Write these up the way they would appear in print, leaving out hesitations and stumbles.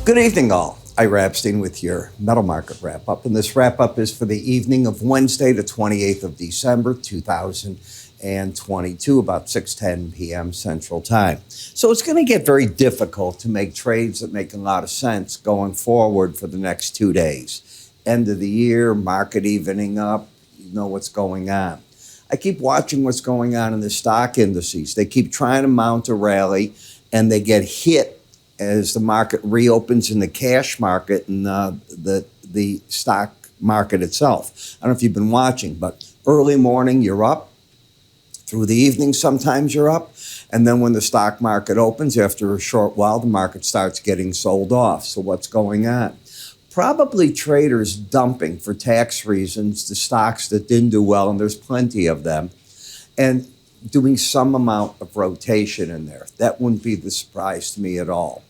Good evening, all. Ira Epstein with your metal market wrap-up. And this wrap-up is for the evening of Wednesday, the 28th of December, 2022, about 6:10 p.m. Central Time. So it's going to get very difficult to make trades that make a lot of sense going forward for the next 2 days. End of the year, market evening up, you know what's going on. I keep watching what's going on in the stock indices. They keep trying to mount a rally, and they get hit as the market reopens in the cash market and the stock market itself. I don't know if you've been watching, but early morning you're up. Through the evening sometimes you're up. And then when the stock market opens, after a short while, the market starts getting sold off. So what's going on? Probably traders dumping for tax reasons the stocks that didn't do well, and there's plenty of them, and doing some amount of rotation in there. That wouldn't be the surprise to me at all.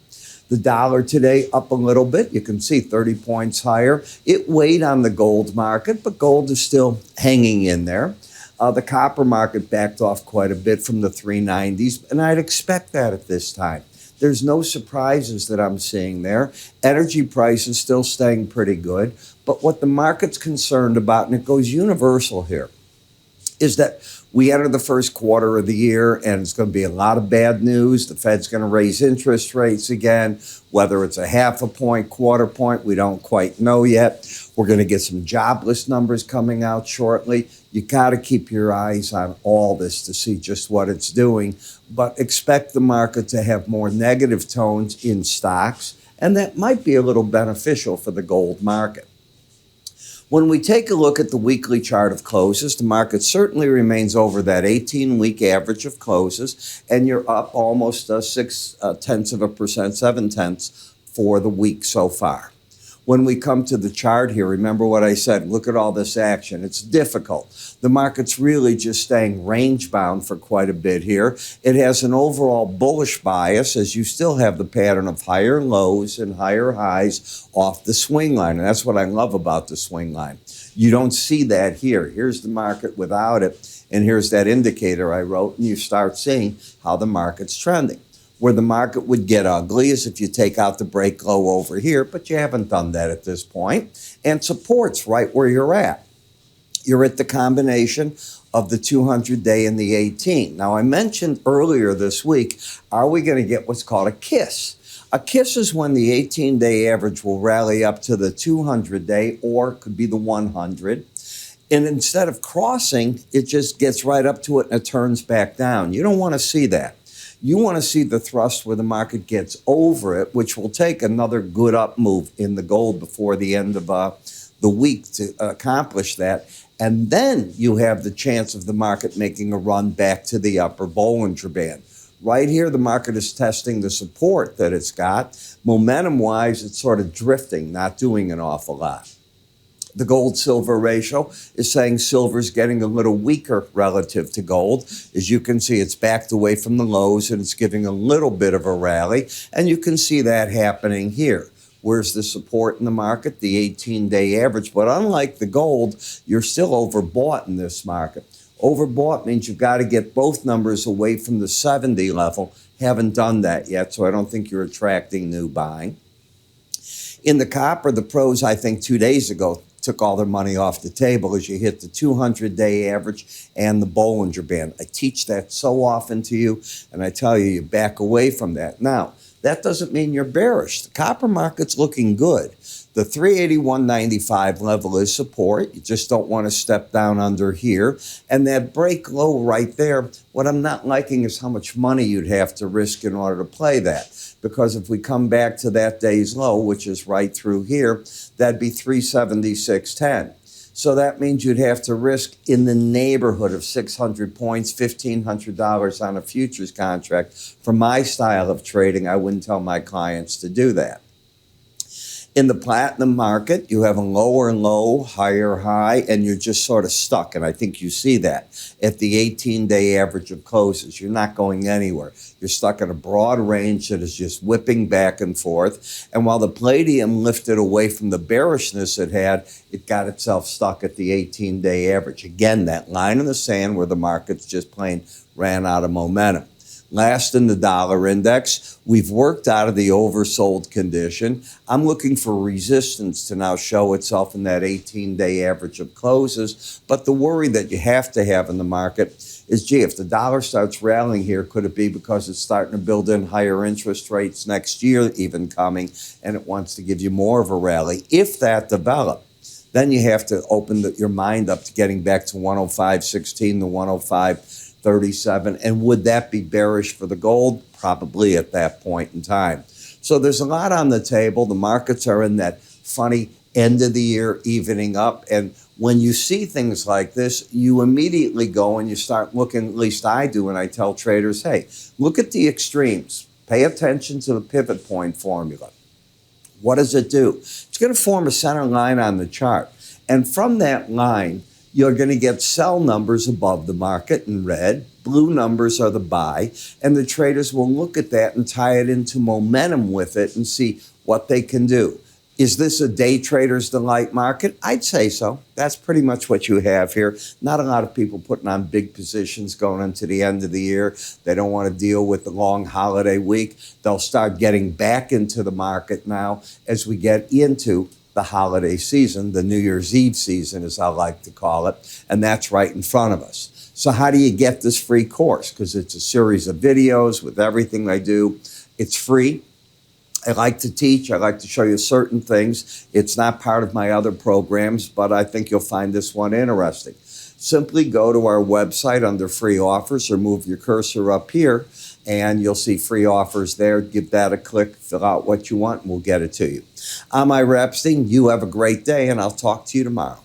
The dollar today up a little bit. You can see 30 points higher. It weighed on the gold market, but gold is still hanging in there. The copper market backed off quite a bit from the 390s, and I'd expect that at this time. There's no surprises that I'm seeing there. Energy prices still staying pretty good, but what the market's concerned about, and it goes universal here, is that we enter the first quarter of the year and it's going to be a lot of bad news. The Fed's going to raise interest rates again, whether it's a half a point, quarter point, we don't quite know yet. We're going to get some jobless numbers coming out shortly. You got to keep your eyes on all this to see just what it's doing, but expect the market to have more negative tones in stocks, and that might be a little beneficial for the gold market. When we take a look at the weekly chart of closes, the market certainly remains over that 18-week average of closes, and you're up almost 0.6%, 0.7 for the week so far. When we come to the chart here, remember what I said, look at all this action. It's difficult. The market's really just staying range-bound for quite a bit here. It has an overall bullish bias as you still have the pattern of higher lows and higher highs off the swing line. And that's what I love about the swing line. You don't see that here. Here's the market without it, and here's that indicator I wrote, and you start seeing how the market's trending. Where the market would get ugly is if you take out the break low over here, but you haven't done that at this point. And support's right where you're at. You're at the combination of the 200-day and the 18. Now, I mentioned earlier this week, are we going to get what's called a kiss? A kiss is when the 18-day average will rally up to the 200-day, or it could be the 100. And instead of crossing, it just gets right up to it and it turns back down. You don't want to see that. You want to see the thrust where the market gets over it, which will take another good up move in the gold before the end of the week to accomplish that. And then you have the chance of the market making a run back to the upper Bollinger Band. Right here, the market is testing the support that it's got. Momentum-wise, it's sort of drifting, not doing an awful lot. The gold-silver ratio is saying silver's getting a little weaker relative to gold. As you can see, it's backed away from the lows and it's giving a little bit of a rally. And you can see that happening here. Where's the support in the market? The 18-day average. But unlike the gold, you're still overbought in this market. Overbought means you've got to get both numbers away from the 70 level. Haven't done that yet, so I don't think you're attracting new buying. In the copper, the pros, I think 2 days ago, took all their money off the table as you hit the 200-day average and the Bollinger Band. I teach that so often to you, and I tell you, you back away from that. Now, that doesn't mean you're bearish. The copper market's looking good. The 381.95 level is support. You just don't want to step down under here. And that break low right there, what I'm not liking is how much money you'd have to risk in order to play that. Because if we come back to that day's low, which is right through here, that'd be 376.10. So that means you'd have to risk in the neighborhood of 600 points, $1,500 on a futures contract. For my style of trading, I wouldn't tell my clients to do that. In the platinum market, you have a lower low, higher high, and you're just sort of stuck. And I think you see that at the 18-day average of closes. You're not going anywhere. You're stuck in a broad range that is just whipping back and forth. And while the palladium lifted away from the bearishness it had, it got itself stuck at the 18-day average. Again, that line in the sand where the market's just plain ran out of momentum. last in the dollar index. We've worked out of the oversold condition. I'm looking for resistance to now show itself in that 18-day average of closes. But the worry that you have to have in the market is, gee, if the dollar starts rallying here, could it be because it's starting to build in higher interest rates next year even coming, and it wants to give you more of a rally? If that develops, then you have to open your mind up to getting back to 105.16 to 105.37. And would that be bearish for the gold? Probably at that point in time. So there's a lot on the table. The markets are in that funny end of the year evening up. And when you see things like this, you immediately go and you start looking, at least I do, and I tell traders, hey, look at the extremes. Pay attention to the pivot point formula. What does it do? It's going to form a center line on the chart. And from that line, you're going to get sell numbers above the market in red. Blue numbers are the buy. And the traders will look at that and tie it into momentum with it and see what they can do. Is this a day trader's delight market? I'd say so. That's pretty much what you have here. Not a lot of people putting on big positions going into the end of the year. They don't want to deal with the long holiday week. They'll start getting back into the market now as we get into the holiday season, the New Year's Eve season, as I like to call it, and that's right in front of us. So how do you get this free course? Because it's a series of videos with everything I do. It's free. I like to teach. I like to show you certain things. It's not part of my other programs, but I think you'll find this one interesting. Simply go to our website under free offers or move your cursor up here, and you'll see free offers there. Give that a click, fill out what you want, and we'll get it to you. I'm Ira Epstein. You have a great day, and I'll talk to you tomorrow.